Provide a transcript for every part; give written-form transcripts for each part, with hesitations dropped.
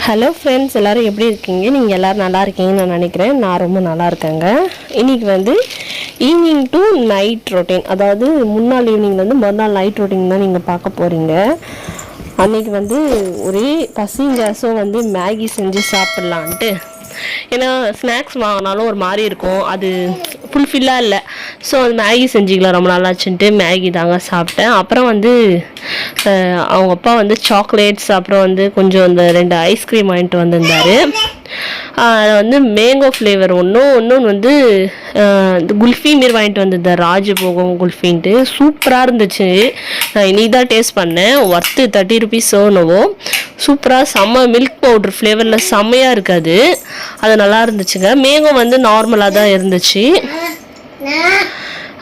Hello friends, எல்லோரும் எப்படி இருக்கீங்க? நீங்கள் எல்லோரும் நல்லா இருக்கீங்கன்னு நான் நினைக்கிறேன். நான் ரொம்ப நல்லா இருக்கேங்க. இன்றைக்கி வந்து ஈவினிங் டு நைட் ரொட்டீன், அதாவது முன்னாள் ஈவினிங்லேருந்து மறுநாள் நைட் ரொட்டீன் தான் நீங்கள் பார்க்க போகிறீங்க. அன்றைக்கி வந்து ஒரே பசிங்க. ஸோ வந்து மேகி செஞ்சு சாப்பிட்லான்ட்டு, ஏன்னா ஸ்நாக்ஸ் வாங்கினாலும் ஒரு மாதிரி இருக்கும், அது ஃபுல்ஃபில்லாக இல்லை. ஸோ அது மேகி செஞ்சுக்கலாம், ரொம்ப நல்லாச்சுன்ட்டு மேகி தாங்க சாப்பிட்டேன். அப்புறம் வந்து அவங்க அப்பா வந்து சாக்லேட்ஸ், அப்புறம் வந்து கொஞ்சம் இந்த 2 ஐஸ்கிரீம் வாங்கிட்டு வந்திருந்தார். அதில் வந்து மேங்கோ ஃப்ளேவர் ஒன்று வந்து இந்த குல்ஃபி மாரி வாங்கிட்டு வந்திருந்தார், ராஜபோகம் குல்ஃபின்ட்டு. சூப்பராக இருந்துச்சு. நான் இனி தான் டேஸ்ட் பண்ணேன். Worth 30 rupees சோனவோ. சூப்பராக செம்ம மில்க் பவுட்ரு ஃப்ளேவரில் செம்மையாக இருக்காது, அது நல்லா இருந்துச்சுங்க. மேங்கோ வந்து நார்மலாக தான் இருந்துச்சு.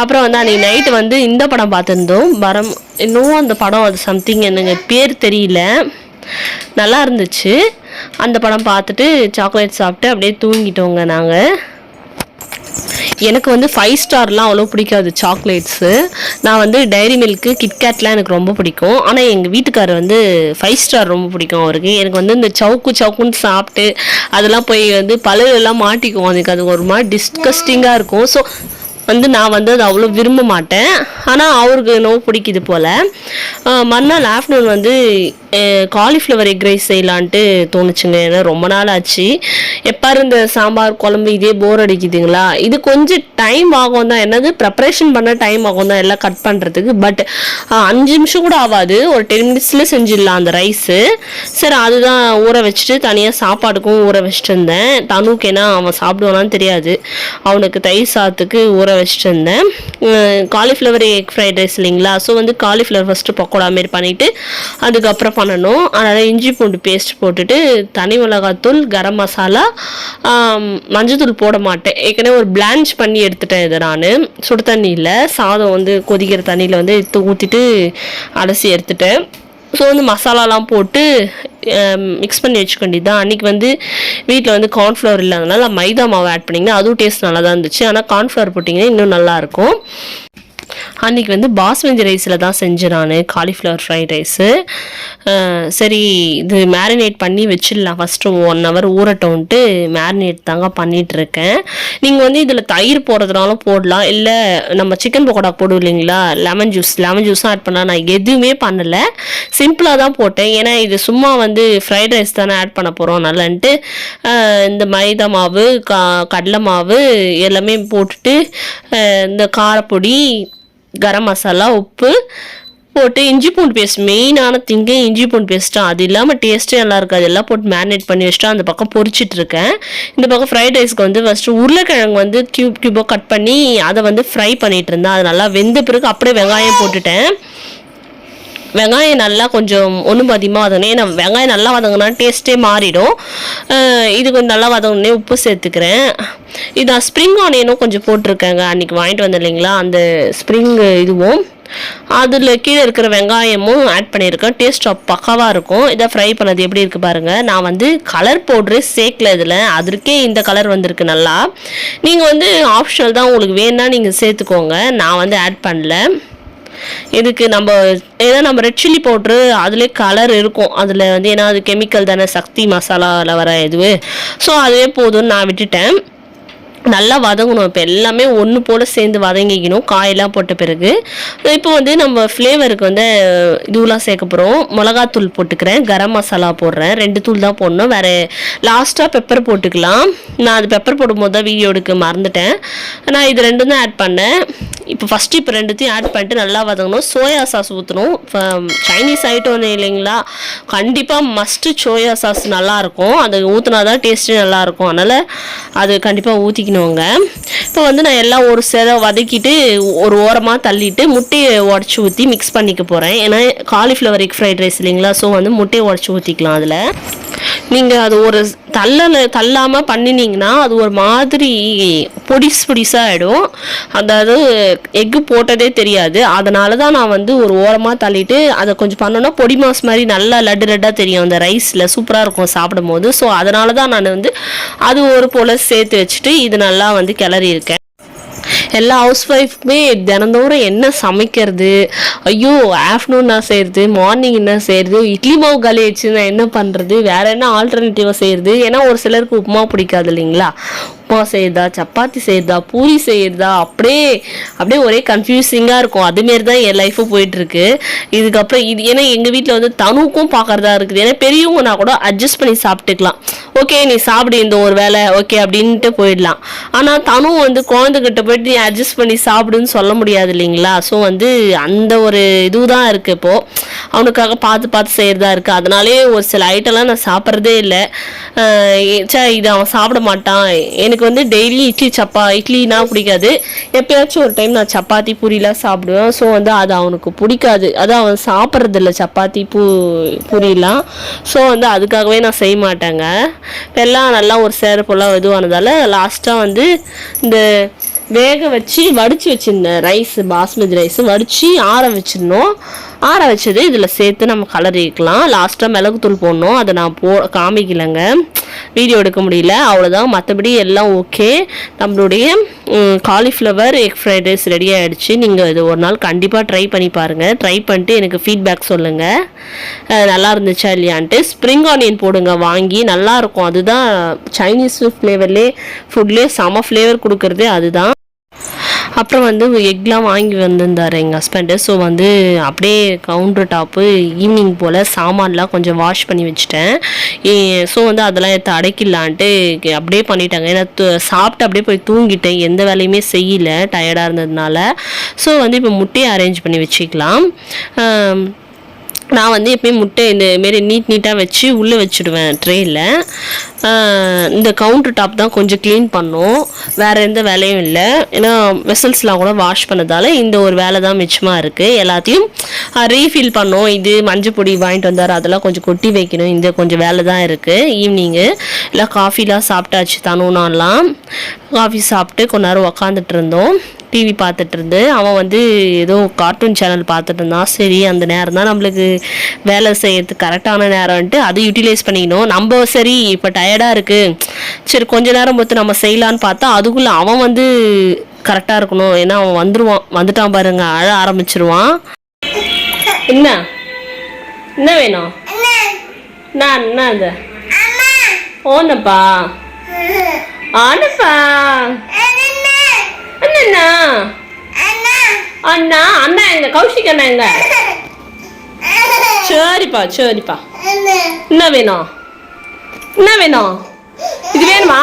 அப்புறம் வந்து அன்றைக்கி நைட்டு வந்து இந்த படம் பார்த்துருந்தோம், வரம் இன்னும் அந்த படம், அது சம்திங் எனக்கு பேர் தெரியல, நல்லா இருந்துச்சு. அந்த படம் பார்த்துட்டு சாக்லேட் சாப்பிட்டு அப்படியே தூங்கிட்டோங்க நாங்கள். எனக்கு வந்து 5 ஸ்டார்லாம் அவ்வளோ பிடிக்காது சாக்லேட்ஸு. நான் வந்து டைரி மில்க்கு, கிட்கேட்லாம் எனக்கு ரொம்ப பிடிக்கும். ஆனால் எங்கள் வீட்டுக்காரர் வந்து 5 ஸ்டார் ரொம்ப பிடிக்கும் அவருக்கு. எனக்கு வந்து இந்த சவுக்குன்னு சாப்பிட்டு அதெல்லாம் போய் வந்து பல்லுலாம் மாட்டிக்குவோம், அதுக்கு அது ஒரு மாதிரி டிஸ்கஸ்டிங்காக இருக்கும். ஸோ வந்து நான் வந்து அது அவ்வளோ விரும்ப மாட்டேன். ஆனால் அவருக்கு என்னவோ பிடிக்குது போல். மறுநாள் ஆஃப்டர்நூன் வந்து காலிஃப்ளவர் எக் ரைஸ் செய்யலான்ட்டு தோணுச்சுங்க. ஏன்னா ரொம்ப நாள் ஆச்சு. எப்போ இந்த சாம்பார் குழம்பு இதே போர் அடிக்குதுங்களா. இது கொஞ்சம் டைம் ஆகும் தான், என்னது ப்ரிப்பரேஷன் பண்ண டைம் ஆகும் தான் எல்லாம் கட் பண்ணுறதுக்கு. பட் 5 நிமிஷம் கூட ஆகாது, ஒரு 10 minutesல செஞ்சிடலாம் அந்த ரைஸு. சரி, அதுதான் ஊற வச்சுட்டு தனியாக சாப்பாடுக்கும் ஊற வச்சுட்டு இருந்தேன். தனுக்கு ஏன்னா அவன் சாப்பிடுவானான்னு தெரியாது, அவனுக்கு தயிர் சாதத்துக்கு ஊற வச்சுட்டு இருந்தேன். காலிஃப்ளவர் எக் ஃப்ரைட் ரைஸ் இல்லைங்களா. ஸோ வந்து காலிஃப்ளவர் ஃபஸ்ட்டு பக்கோடா மாரி பண்ணிவிட்டு அதுக்கப்புறம் பண்ணணும். அதனால் இஞ்சி பூண்டு பேஸ்ட் போட்டுட்டு தனி மிளகாத்தூள், கரம் மசாலா, மஞ்சத்தூள் போட மாட்டேன். ஏற்கனவே ஒரு பிளான்ச் பண்ணி எடுத்துட்டேன் இதை நான் சுடு தண்ணியில். சாதம் வந்து கொதிக்கிற தண்ணியில் வந்து ஊற்றிட்டு அலசி எடுத்துட்டேன். ஸோ வந்து மசாலாலாம் போட்டு மிக்ஸ் பண்ணி வச்சுக்க வேண்டியது தான். அன்றைக்கி வந்து வீட்டில் வந்து கார்ன்ஃப்ளவர் இல்லாதனால மைதா மாவு ஆட் பண்ணிங்கன்னா அதுவும் டேஸ்ட் நல்லா தான் இருந்துச்சு. ஆனால் கார்ன்ஃப்ளவர் போட்டிங்கன்னா இன்னும் நல்லாயிருக்கும். அன்றைக்கி வந்து பாஸ்மதி ரைஸில் தான் செஞ்சேன் நான் காலிஃப்ளவர் ஃப்ரைட் ரைஸு. சரி, இது மேரினேட் பண்ணி வச்சிடலாம், ஃபஸ்ட்டு 1 hour ஊறட்டோன்ட்டு மேரினேட் தாங்க பண்ணிகிட்ருக்கேன். நீங்கள் வந்து இதில் தயிர் போடுறதுனாலும் போடலாம், இல்லை நம்ம சிக்கன் பக்கோடா போடுவோம் இல்லைங்களா, லெமன் ஜூஸும் ஆட் பண்ணலாம். நான் எதுவுமே பண்ணலை, சிம்பிளாக தான் போட்டேன். ஏன்னா இது சும்மா வந்து ஃப்ரைட் ரைஸ் தானே ஆட் பண்ண போகிறோம் நல்லன்ட்டு இந்த மைதா மாவு, கடலை மாவு எல்லாமே போட்டுட்டு இந்த காரப்பொடி, கரம் மசாலா, உப்பு போட்டு இஞ்சி பூண்டு பேஸ்ட், மெயினான திங்க இஞ்சி பூண்டு பேஸ்ட்டு. அது இல்லாமல் டேஸ்ட்டே நல்லா இருக்குது. அதெல்லாம் போட்டு மேரினேட் பண்ணி வச்சுட்டு அந்த பக்கம் பொரிச்சிட்ருக்கேன். இந்த பக்கம் ஃப்ரைட் ரைஸ்க்கு வந்து ஃபஸ்ட்டு உருளைக்கிழங்கு வந்து க்யூபாக கட் பண்ணி அதை வந்து ஃப்ரை பண்ணிகிட்டு இருந்தேன். அது நல்லா வெந்த பிறகு அப்படியே வெங்காயம் போட்டுட்டேன். வெங்காயம் நல்லா கொஞ்சம் ஒன்றும் அதிகமாக வதங்கினே, நான் வெங்காயம் நல்லா வதங்கினா டேஸ்ட்டே மாறிடும். இது கொஞ்சம் நல்லா வதங்கினே உப்பு சேர்த்துக்கிறேன். இது ஸ்ப்ரிங் ஆனியனும் கொஞ்சம் போட்டிருக்கேங்க, அன்றைக்கி வாங்கிட்டு வந்தேன் இல்லைங்களா, அந்த ஸ்ப்ரிங் இதுவும் அதில் கீழே இருக்கிற வெங்காயமும் ஆட் பண்ணியிருக்கேன். டேஸ்ட் பக்காவாக இருக்கும். இதை ஃப்ரை பண்ணது எப்படி இருக்குது பாருங்கள். நான் வந்து கலர் பவுட்ரு சேர்க்கல இதில், அதற்கே இந்த கலர் வந்திருக்கு நல்லா. நீங்கள் வந்து ஆப்ஷனல் தான், உங்களுக்கு வேணுன்னா நீங்கள் சேர்த்துக்கோங்க, நான் வந்து ஆட் பண்ணல. இதுக்கு ஏன்னா நம்ம ரெட் சில்லி பவுட்ரு அதுலேயே கலர் இருக்கும் அதில் வந்து, ஏன்னா அது கெமிக்கல் தானே, சக்தி மசாலாவில் வர இதுவு. ஸோ அதுவே போதும்னு நான் விட்டுட்டேன். நல்லா வதங்கணும். இப்போ எல்லாமே ஒன்று போல் சேர்ந்து வதங்கிக்கணும் காயெல்லாம் போட்ட பிறகு. இப்போ வந்து நம்ம ஃப்ளேவருக்கு வந்து இதுவெலாம் சேர்க்க போகிறோம். மிளகாத்தூள் போட்டுக்கிறேன், கரம் மசாலா போடுறேன், 2 தூள் தான் போடணும். வேறு லாஸ்ட்டாக பெப்பர் போட்டுக்கலாம். நான் அது பெப்பர் போடும்போது தான் வீடியோ எடுக்க மறந்துட்டேன். நான் இது 2 தான் ஆட் பண்ணேன். இப்போ 2த்தையும் ஆட் பண்ணிட்டு நல்லா வதங்கணும். சோயா சாஸ் ஊற்றணும். சைனீஸ் ஐட்டம் இல்லைங்களா, கண்டிப்பாக மஸ்ட்டு சோயா சாஸ் நல்லாயிருக்கும். அது ஊற்றினா தான் டேஸ்ட்டு நல்லாயிருக்கும். அதனால் அது கண்டிப்பாக ஊற்றிக்கணுங்க. இப்போ வந்து நான் எல்லாம் ஒரு சேர வதக்கிட்டு ஒரு ஓரமாக தள்ளிட்டு முட்டையை உடச்சி ஊற்றி மிக்ஸ் பண்ணிக்க போகிறேன். ஏன்னா காலிஃப்ளவர் எக் ஃப்ரைட் ரைஸ் இல்லைங்களா, ஸோ வந்து முட்டையை உடச்சி ஊற்றிக்கலாம். அதில் நீங்கள் அது ஒரு தள்ளாமல் பண்ணினீங்கன்னா அது ஒரு மாதிரி பொடிசாக ஆகிடும். அதாவது எக்கு போட்டதே தெரியாது. அதனால தான் நான் வந்து ஒரு ஓரமாக தள்ளிட்டு அதை கொஞ்சம் பண்ணோன்னா பொடி மாஸ் மாதிரி நல்லா லட்டாக தெரியும் அந்த ரைஸில், சூப்பராக இருக்கும் சாப்பிடும் போது. ஸோ அதனால தான் நான் வந்து அது ஒரு போல் சேர்த்து வச்சுட்டு இது நல்லா வந்து கிளறி இருக்கேன். எல்லா ஹவுஸ் ஒய்ஃப்க்குமே தினந்தோறும் என்ன சமைக்கிறது, ஐயோ ஆஃப்டர்நூன் நான் செய்கிறது, மார்னிங் என்ன செய்கிறது, இட்லி மாவு காலி ஆயிடுச்சு நான் என்ன பண்ணுறது, வேறு என்ன ஆல்டர்னேட்டிவாக செய்கிறது. ஏன்னா ஒரு சிலருக்கு உப்புமா பிடிக்காது இல்லைங்களா, உப்புமா செய்கிறதா, சப்பாத்தி செய்கிறதா, பூரி செய்கிறதா, அப்படியே ஒரே கன்ஃபியூசிங்காக இருக்கும். அதுமாரி தான் என் லைஃப்பும் போயிட்டுருக்கு. இதுக்கப்புறம் ஏன்னா எங்கள் வீட்டில் வந்து தனுக்கும் பார்க்குறதா இருக்குது. ஏன்னா பெரியவங்கன்னா கூட அட்ஜஸ்ட் பண்ணி சாப்பிட்டுக்கலாம். ஓகே நீ சாப்பிடு இந்த ஒரு வேலை ஓகே அப்படின்ட்டு போயிடலாம். ஆனால் தனு வந்து குழந்தைகிட்ட போயிட்டு நீ அட்ஜஸ்ட் பண்ணி சாப்பிடுன்னு சொல்ல முடியாது இல்லைங்களா. ஸோ வந்து அந்த ஒரு இதுதான் இருக்குது. இப்போது அவனுக்காக பார்த்து பார்த்து செய்கிறதா இருக்குது. அதனாலே ஒரு சில ஐட்டம்லாம் நான் சாப்பிட்றதே இல்லை. இது அவன் சாப்பிட மாட்டான். எனக்கு வந்து டெய்லி இட்லினா பிடிக்காது. எப்பயாச்சும் ஒரு டைம் நான் சப்பாத்தி பூரிலாம் சாப்பிடுவேன். ஸோ வந்து அது அவனுக்கு பிடிக்காது. அது அவன் சாப்பிட்றதில்ல சப்பாத்தி பூரிலாம். ஸோ வந்து அதுக்காகவே நான் செய்ய மாட்டேங்க. எல்லாம் நல்லா ஒரு சேர போல் இதுவானதால் லாஸ்ட்டாக வந்து இந்த வேக வச்சு வடித்து வச்சுருந்தேன் பாஸ்மதி ரைஸ் வடித்து ஆற வச்சிடணும். ஆற வச்சது இதில் சேர்த்து நம்ம கலரிக்கலாம். லாஸ்ட்டாக மிளகுத்தூள் போடணும். அதை நான் காமிக்கலைங்க, வீடியோ எடுக்க முடியல, அவ்வளோதான். மற்றபடி எல்லாம் ஓகே. நம்மளுடைய cauliflower egg fried rice ready ஆகிடுச்சு. நீங்கள் இது ஒரு நாள் கண்டிப்பாக ட்ரை பண்ணி பாருங்கள். ட்ரை பண்ணிட்டு எனக்கு ஃபீட்பேக் சொல்லுங்கள் நல்லா இருந்துச்சா இல்லையான்ட்டு. ஸ்ப்ரிங் ஆனியன் போடுங்க வாங்கி, நல்லாயிருக்கும். அதுதான் சைனீஸ் ஃபுட்லேயே செம ஃப்ளேவர் கொடுக்குறதே அதுதான். அப்புறம் வந்து எக்லாம் வாங்கி வந்திருந்தார் எங்கள் ஹஸ்பண்டு. ஸோ வந்து அப்படியே கவுண்டர் டாப்பு ஈவினிங் போல் சாமான்லாம் கொஞ்சம் வாஷ் பண்ணி வச்சுட்டேன். ஸோ வந்து அதெல்லாம் எடுத்து அடைக்கலான்ட்டு அப்படியே பண்ணிட்டாங்க. ஏன்னா சாப்பிட்டு அப்படியே போய் தூங்கிட்டேன், எந்த வேலையுமே செய்யலை டயர்டாக இருந்ததுனால. ஸோ வந்து இப்போ முட்டையை அரேஞ்ச் பண்ணி வச்சுக்கலாம். நான் வந்து எப்பயும் முட்டை இந்தமாரி நீட்டாக வச்சு உள்ளே வச்சுடுவேன் ட்ரேயில். இந்த கவுண்டர் டாப் தான் கொஞ்சம் க்ளீன் பண்ணோம், வேறு எந்த வேலையும் இல்லை. ஏன்னா வெசல்ஸ்லாம் கூட வாஷ் பண்ணதால் இந்த ஒரு வேலை தான் மிச்சமாக இருக்குது. எல்லாத்தையும் ரீஃபில் பண்ணோம். இது மஞ்சள் பொடி வாங்கிட்டு வந்தார், அதெல்லாம் கொஞ்சம் கொட்டி வைக்கணும். இந்த கொஞ்சம் வேலை தான் இருக்குது. ஈவினிங்கு எல்லாம் காஃபிலாம் சாப்பிட்டாச்சு. தனுனாலாம் காஃபி சாப்பிட்டு கொஞ்ச நேரம் உக்காந்துட்டு இருந்தோம், டிவி பார்த்துட்டு இருந்து. அவன் வந்து ஏதோ கார்ட்டூன் சேனல் பார்த்துட்டு இருந்தான். சரி அந்த நேரம் தான் நம்மளுக்கு வேலை செய்யறதுக்கு கரெக்டான நேரம்ன்ட்டு அதை யூட்டிலைஸ் பண்ணிக்கணும். நம்ம சரி இப்போ டயர்டாக இருக்குது, சரி கொஞ்ச நேரம் பொறுத்து நம்ம செய்யலான்னு பார்த்தா அதுக்குள்ளே அவன் வந்து கரெக்டாக இருக்கணும். ஏன்னா அவன் வந்துட்டான் பாருங்க, அழ ஆரம்பிச்சிருவான். என்ன வேணும்? நான் என்ன அது ஓனப்பா ஆனப்பா அண்ணா அண்ணா அண்ணா எங்க கௌஷிக் அண்ணா எங்க? சரிப்பா என்ன வேணும்? இது வேணுமா?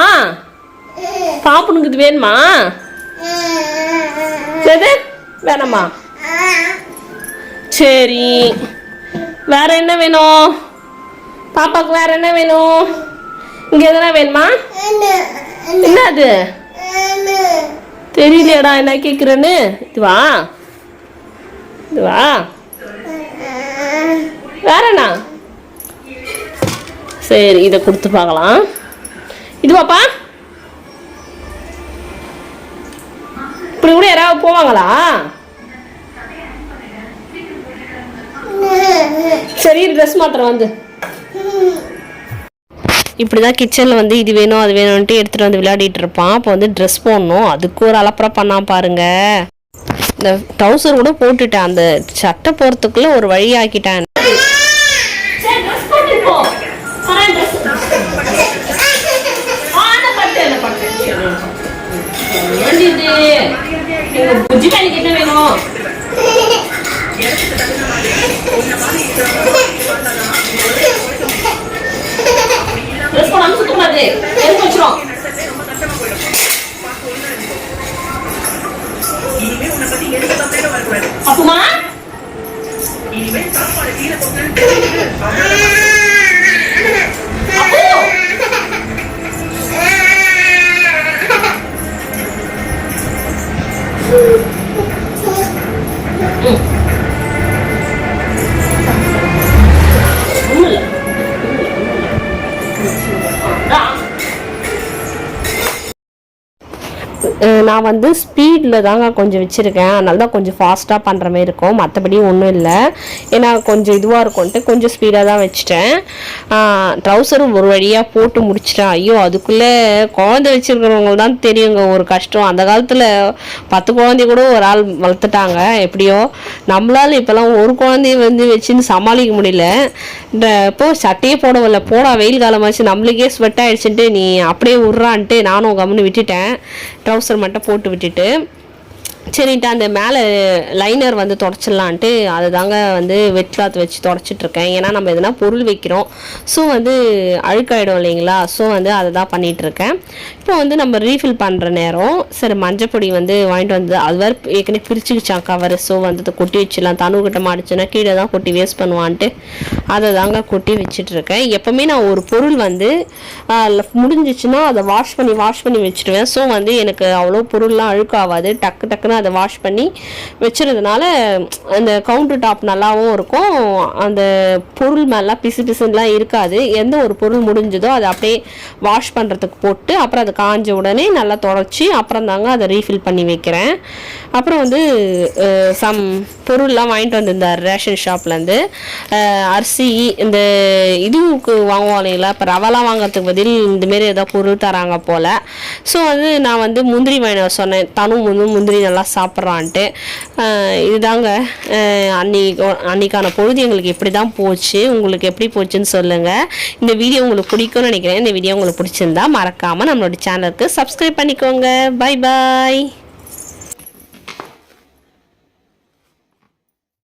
பாப்பனுக்கு இது வேணுமா? வேணாமா? சரி வேற என்ன வேணும் பாப்பாக்கு? வேற என்ன வேணும்? இங்க எதனா வேணுமா? என்ன அது தெரியலடா என்ன கேக்குறேன்னு. இதுவா வேறண்ணா? சரி இதை கொடுத்து பார்க்கலாம். இதுவாப்பா? இப்படி கூட யாராவது போவாங்களா? சரி ட்ரெஸ் மாத்திரம் வந்து இப்படிதான் கிச்சனில் வந்து இது வேணும் அது வேணும்ன்ட்டு எடுத்துகிட்டு வந்து விளையாடிட்டு இருப்பான். அப்போ வந்து ட்ரெஸ் போடணும், அதுக்கு ஒரு அலப்பறை பண்ணான் பாருங்க. இந்த ட்ரௌசர் கூட போட்டுட்டேன், அந்த சட்டை போகிறதுக்குள்ள ஒரு வழி ஆக்கிட்டேன். என்ன வேணும்? அப்புமா நான் வந்து ஸ்பீடில் தாங்க கொஞ்சம் வச்சுருக்கேன், அதனால தான் கொஞ்சம் ஃபாஸ்ட்டாக பண்ணுற மாதிரி இருக்கும், மற்றபடி ஒன்றும் இல்லை. ஏன்னா கொஞ்சம் இதுவாக இருக்கும்ன்ட்டு கொஞ்சம் ஸ்பீடாக தான் வச்சுட்டேன். ட்ரௌசரும் ஒரு வழியாக போட்டு முடிச்சிட்டேன். ஐயோ, அதுக்குள்ளே குழந்தை வச்சுருக்கிறவங்க தான் தெரியுங்க ஒரு கஷ்டம். அந்த காலத்தில் 10 குழந்தைய கூட ஒரு ஆள் வளர்த்துட்டாங்க எப்படியோ. நம்மளால் இப்போலாம் ஒரு குழந்தைய வந்து வச்சுன்னு சமாளிக்க முடியல. இப்போ சட்டையே போடவில்லை, போடா வெயில் காலமாச்சு நம்மளுக்கே ஸ்வெட் ஆகிடுச்சுன்ட்டு நீ அப்படியே விட்றான்ட்டு நானும் கம்முன்னு விட்டுட்டேன். ட்ரௌசர் மட்டும் போட்டு விட்டுட்டு சரின்ட்டு அந்த மேலே லைனர் வந்து தொடச்சிடலான்ட்டு அதை தாங்க வந்து வெட் கிளாத் வச்சு தொடச்சிட்ருக்கேன். ஏன்னா நம்ம எதுனா பொருள் வைக்கிறோம், ஸோ வந்து அழுக்காயிடும் இல்லைங்களா, ஸோ வந்து அதை தான் பண்ணிகிட்ருக்கேன். இப்போ வந்து நம்ம ரீஃபில் பண்ணுற நேரம் சரி மஞ்சப்பொடி வந்து வாங்கிட்டு வந்து அது வேறு ஏற்கனவே பிரிச்சுக்கிச்சான் கவர், ஸோ வந்து கொட்டி வச்சிடலாம், தனுக்கிட்ட மாடிச்சுன்னா கீழே தான் கொட்டி வேஸ்ட் பண்ணுவான்ட்டு அதை தாங்க கொட்டி வச்சிட்ருக்கேன். எப்போவுமே நான் ஒரு பொருள் வந்து முடிஞ்சிச்சுன்னா அதை வாஷ் பண்ணி வச்சுடுவேன். ஸோ வந்து எனக்கு அவ்வளோ பொருள்லாம் அழுக்காகாது, டக்கு டக்குன்னு அதை வாஷ் பண்ணி வச்சுறதுனால அந்த கவுண்டர் டாப் நல்லாவும் இருக்கும், அந்த பொருள் மேலாம் பிசுலாம் இருக்காது. எந்த ஒரு பொருள் முடிஞ்சதோ அதை அப்படியே வாஷ் பண்ணுறதுக்கு போட்டு அப்புறம் அதை காஞ்ச உடனே நல்லா தொடச்சி அப்புறம் தாங்க அதை ரீஃபில் பண்ணி வைக்கிறேன். அப்புறம் வந்து சம் பொருள்லாம் வாங்கிட்டு வந்திருந்தார் ரேஷன் ஷாப்லேருந்து. அரிசி இந்த இதுவுக்கு வாங்குவோம் இல்லைங்களா, இப்போ ரவெல்லாம் வாங்குறதுக்கு பதில் இந்தமாரி ஏதாவது பொருள் தராங்க போல். ஸோ வந்து நான் வந்து முந்திரி வாங்கின சொன்னேன், முந்திரி நல்லா சாப்பிட்றான்ட்டு. இதுதாங்க அன்றைக்கான பொழுது எங்களுக்கு இப்படி தான் போச்சு. உங்களுக்கு எப்படி போச்சுன்னு சொல்லுங்கள். இந்த வீடியோ உங்களுக்கு பிடிக்கும்னு நினைக்கிறேன். இந்த வீடியோ உங்களுக்கு பிடிச்சிருந்தா மறக்காமல் நம்மளோட சேனலுக்கு சப்ஸ்கிரைப் பண்ணிக்கோங்க. Bye bye.